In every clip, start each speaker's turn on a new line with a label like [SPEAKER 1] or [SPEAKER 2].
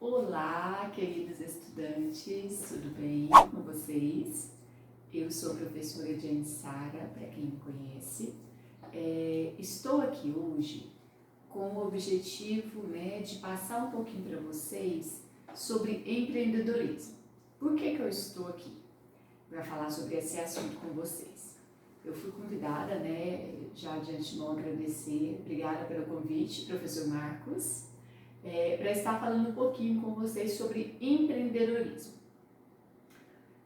[SPEAKER 1] Olá, queridos estudantes, tudo bem com vocês? Eu sou a professora Jane Sara, para quem me conhece. Estou aqui hoje com o objetivo de passar um pouquinho para vocês sobre empreendedorismo. Por que eu estou aqui? Para falar sobre esse assunto com vocês. Eu fui convidada, já de antemão agradecer, obrigada pelo convite, professor Marcos, para estar falando um pouquinho com vocês sobre empreendedorismo.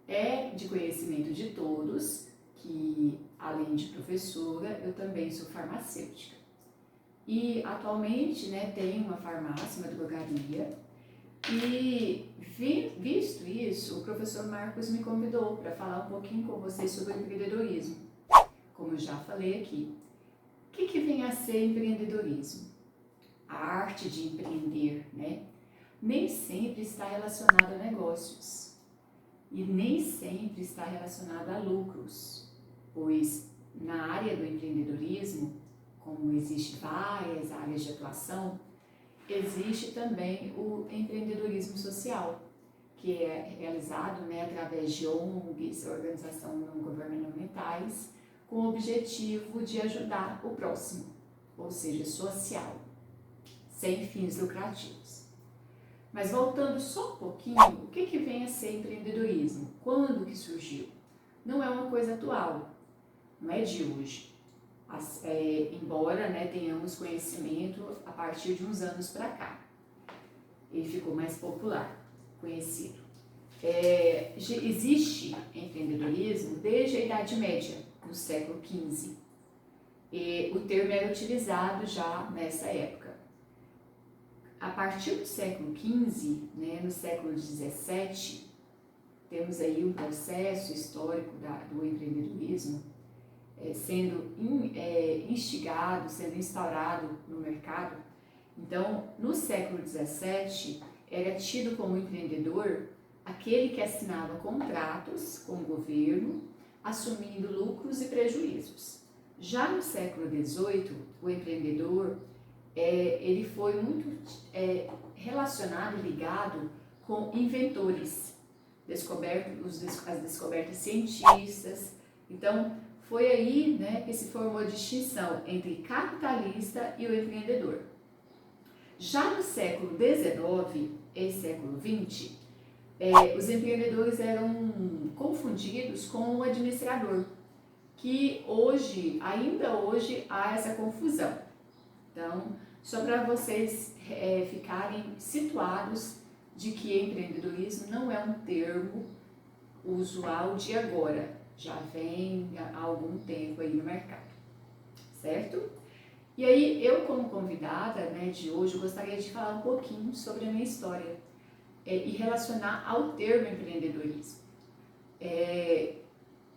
[SPEAKER 1] É de conhecimento de todos que, além de professora, eu também sou farmacêutica. E atualmente tenho uma farmácia, uma drogaria, e visto isso, o professor Marcos me convidou para falar um pouquinho com vocês sobre empreendedorismo. Como eu já falei aqui, o que vem a ser empreendedorismo? A arte de empreender, nem sempre está relacionada a negócios e nem sempre está relacionada a lucros, pois na área do empreendedorismo, como existem várias áreas de atuação, existe também o empreendedorismo social, que é realizado através de ONGs, organizações não governamentais, com o objetivo de ajudar o próximo, ou seja, social, sem fins lucrativos. Mas voltando só um pouquinho, o que vem a ser empreendedorismo? Quando que surgiu? Não é uma coisa atual, não é de hoje. Embora tenhamos conhecimento a partir de uns anos para cá, ele ficou mais popular, conhecido. Existe empreendedorismo desde a Idade Média, no século XV. E o termo era utilizado já nessa época. A partir do século XV, no século XVII, temos aí um processo histórico do empreendedorismo sendo instigado, sendo instaurado no mercado. Então, no século XVII, era tido como empreendedor aquele que assinava contratos com o governo, assumindo lucros e prejuízos. Já no século XVIII, o empreendedor ele foi muito relacionado e ligado com inventores, as descobertas cientistas. Então, foi aí que se formou a distinção entre capitalista e o empreendedor. Já no século XIX e século XX, os empreendedores eram confundidos com o administrador, que ainda hoje há essa confusão. Então, só para vocês ficarem situados de que empreendedorismo não é um termo usual de agora, já vem há algum tempo aí no mercado, certo? E aí, eu como convidada de hoje, gostaria de falar um pouquinho sobre a minha história e relacionar ao termo empreendedorismo.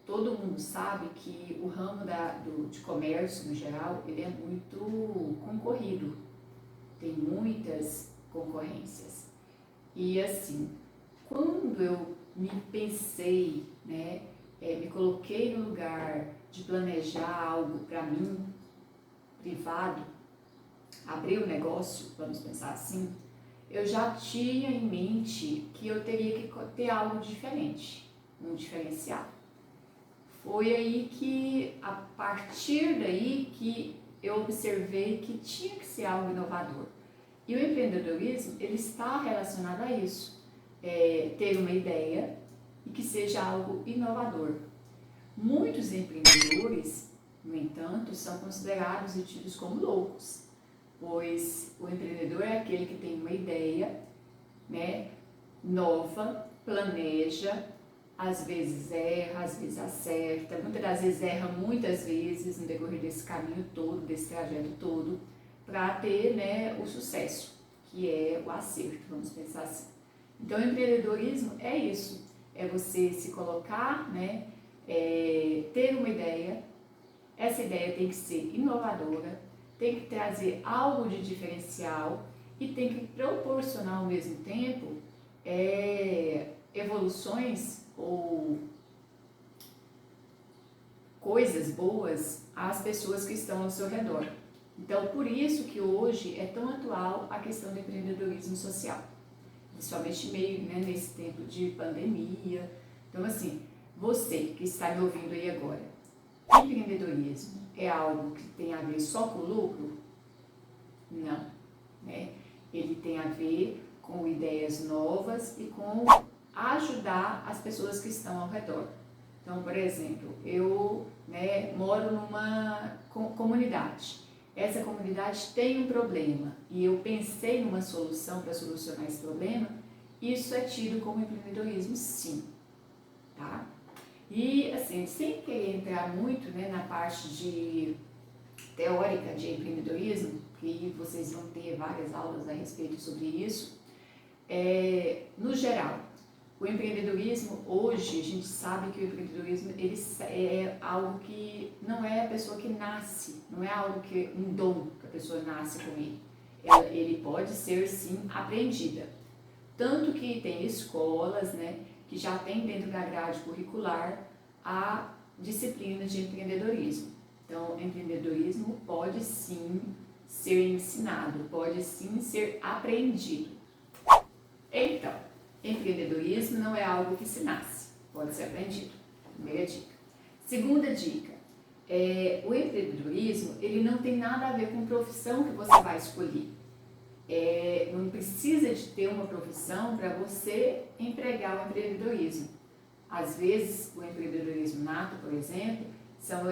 [SPEAKER 1] Todo mundo sabe que o ramo de comércio, no geral, ele é muito concorrido, tem muitas concorrências. E assim, quando eu me pensei, me coloquei no lugar de planejar algo para mim, privado, abrir um negócio, vamos pensar assim, eu já tinha em mente que eu teria que ter algo diferente, um diferencial. Foi aí que, a partir daí, que eu observei que tinha que ser algo inovador. E o empreendedorismo, ele está relacionado a isso, ter uma ideia e que seja algo inovador. Muitos empreendedores, no entanto, são considerados e tidos como loucos, pois o empreendedor é aquele que tem uma ideia nova, planeja, às vezes erra, às vezes acerta, muitas das vezes erra muitas vezes no decorrer desse caminho todo, desse trajeto todo, para ter o sucesso, que é o acerto, vamos pensar assim. Então, o empreendedorismo é isso, é você se colocar, ter uma ideia, essa ideia tem que ser inovadora, tem que trazer algo de diferencial e tem que proporcionar ao mesmo tempo evoluções ou coisas boas às pessoas que estão ao seu redor. Então, por isso que hoje é tão atual a questão do empreendedorismo social. principalmente meio, né, nesse tempo de pandemia. Então, assim, você que está me ouvindo aí agora, empreendedorismo é algo que tem a ver só com lucro? Não, né? Ele tem a ver com ideias novas e com ajudar as pessoas que estão ao redor. Então, por exemplo, eu, né, moro numa comunidade. Essa comunidade tem um problema e eu pensei numa solução para solucionar esse problema. Isso é tido como empreendedorismo, sim, tá? E, assim, sem querer entrar muito, né, na parte de teórica de empreendedorismo, que vocês vão ter várias aulas a respeito sobre isso, no geral, o empreendedorismo, hoje, a gente sabe que o empreendedorismo ele é algo que não é a pessoa que nasce, não é algo que um dom que a pessoa nasce com ele. Ele pode ser, sim, aprendida. Tanto que tem escolas, né, que já tem dentro da grade curricular a disciplina de empreendedorismo. Então, empreendedorismo pode sim ser ensinado, pode sim ser aprendido. Então, empreendedorismo não é algo que se nasce, pode ser aprendido. Primeira dica. Segunda dica, o empreendedorismo ele não tem nada a ver com profissão que você vai escolher. Não precisa de ter uma profissão para você empregar o empreendedorismo. Às vezes, o empreendedorismo nato, por exemplo, são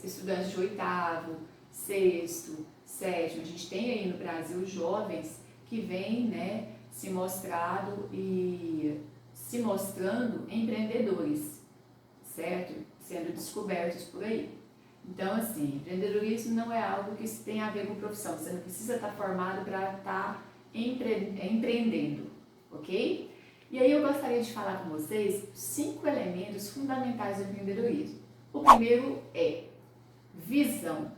[SPEAKER 1] estudantes de 8º, 6º, 7º. A gente tem aí no Brasil jovens que vêm, né, se mostrando empreendedores, certo? Sendo descobertos por aí. Então, assim, empreendedorismo não é algo que tem a ver com profissão. Você não precisa estar formado para estar empreendendo, ok? E aí eu gostaria de falar com vocês 5 elementos fundamentais do empreendedorismo. O primeiro é visão.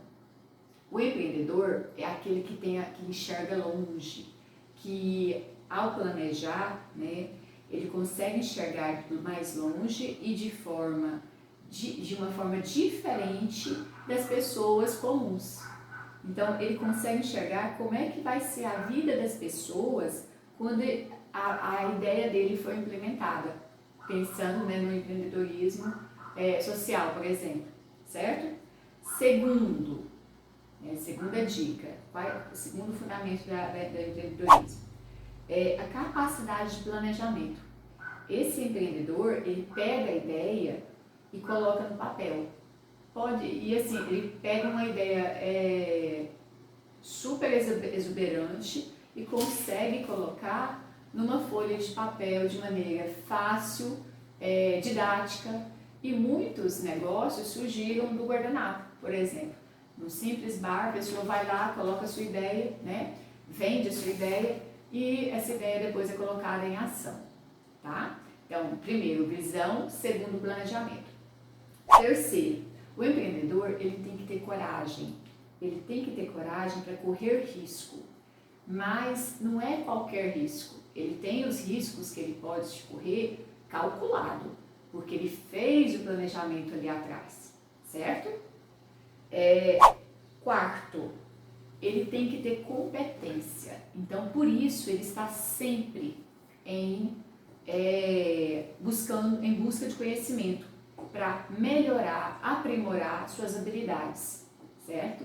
[SPEAKER 1] O empreendedor é aquele que enxerga longe, que ao planejar, né, ele consegue enxergar tudo mais longe e de uma forma diferente das pessoas comuns. Então, ele consegue enxergar como é que vai ser a vida das pessoas quando a ideia dele foi implementada, pensando, né, no empreendedorismo social, por exemplo, certo? Segunda dica, o segundo fundamento do empreendedorismo, a capacidade de planejamento. Esse empreendedor, ele pega a ideia e coloca no papel. Ele pega uma ideia super exuberante e consegue colocar numa folha de papel de maneira fácil, didática, e muitos negócios surgiram do guardanapo, por exemplo. No simples bar, a pessoa vai lá, coloca a sua ideia, né? Vende a sua ideia e essa ideia depois é colocada em ação, tá? Então, primeiro, visão, segundo, planejamento. Terceiro, o empreendedor, ele tem que ter coragem. Ele tem que ter coragem para correr risco, mas não é qualquer risco. Ele tem os riscos que ele pode correr calculado, porque ele fez o planejamento ali atrás, certo? Quarto, ele tem que ter competência. Então, por isso, ele está sempre em busca de conhecimento para melhorar, aprimorar suas habilidades, certo?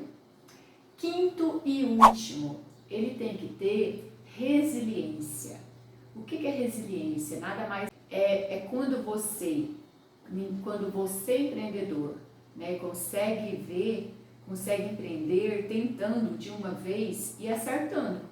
[SPEAKER 1] Quinto e último, ele tem que ter resiliência. O que é resiliência? Nada mais quando você empreendedor, né, consegue empreender tentando de uma vez e acertando.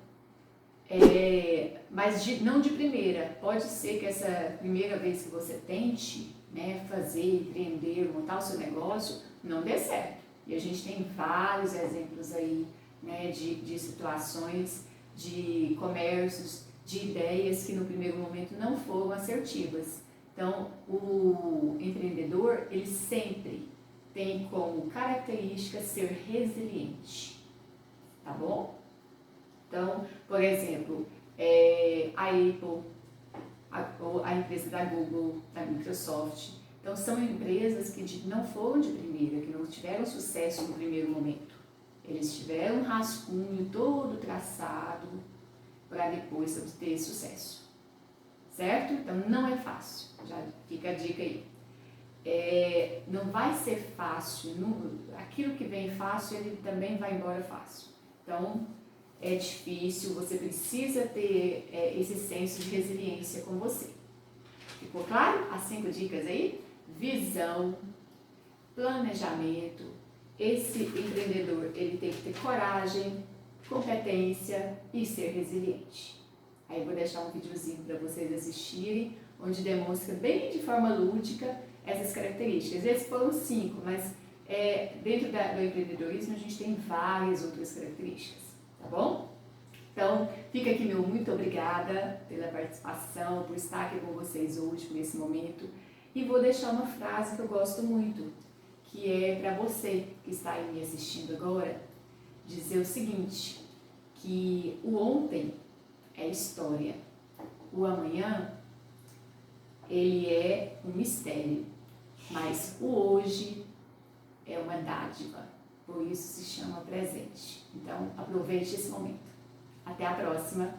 [SPEAKER 1] Mas não de primeira. Pode ser que essa primeira vez que você tente, né, fazer, empreender, montar o seu negócio, não dê certo. E a gente tem vários exemplos aí, né, de situações, de comércios, de ideias que no primeiro momento não foram assertivas. Então, o empreendedor, ele sempre tem como característica ser resiliente, tá bom? Então, por exemplo, a Apple, a empresa da Google, da Microsoft. Então, são empresas que não foram de primeira, que não tiveram sucesso no primeiro momento. Eles tiveram um rascunho todo traçado para depois ter sucesso. certo? Então não é fácil, já fica a dica aí. Não vai ser fácil, aquilo que vem fácil, ele também vai embora fácil. Então, é difícil, você precisa ter esse senso de resiliência com você. Ficou claro? As 5 dicas aí? Visão, planejamento, esse empreendedor, ele tem que ter coragem, competência e ser resiliente. Aí eu vou deixar um videozinho para vocês assistirem, onde demonstra bem de forma lúdica essas características. Esses foram 5, mas dentro do empreendedorismo a gente tem várias outras características, tá bom? Então, fica aqui meu muito obrigada pela participação, por estar aqui com vocês hoje, por esse momento. E vou deixar uma frase que eu gosto muito, que é para você que está aí me assistindo agora, dizer o seguinte, que o ontem é história, o amanhã ele é um mistério, mas o hoje é uma dádiva, por isso se chama presente. Então, aproveite esse momento. Até a próxima!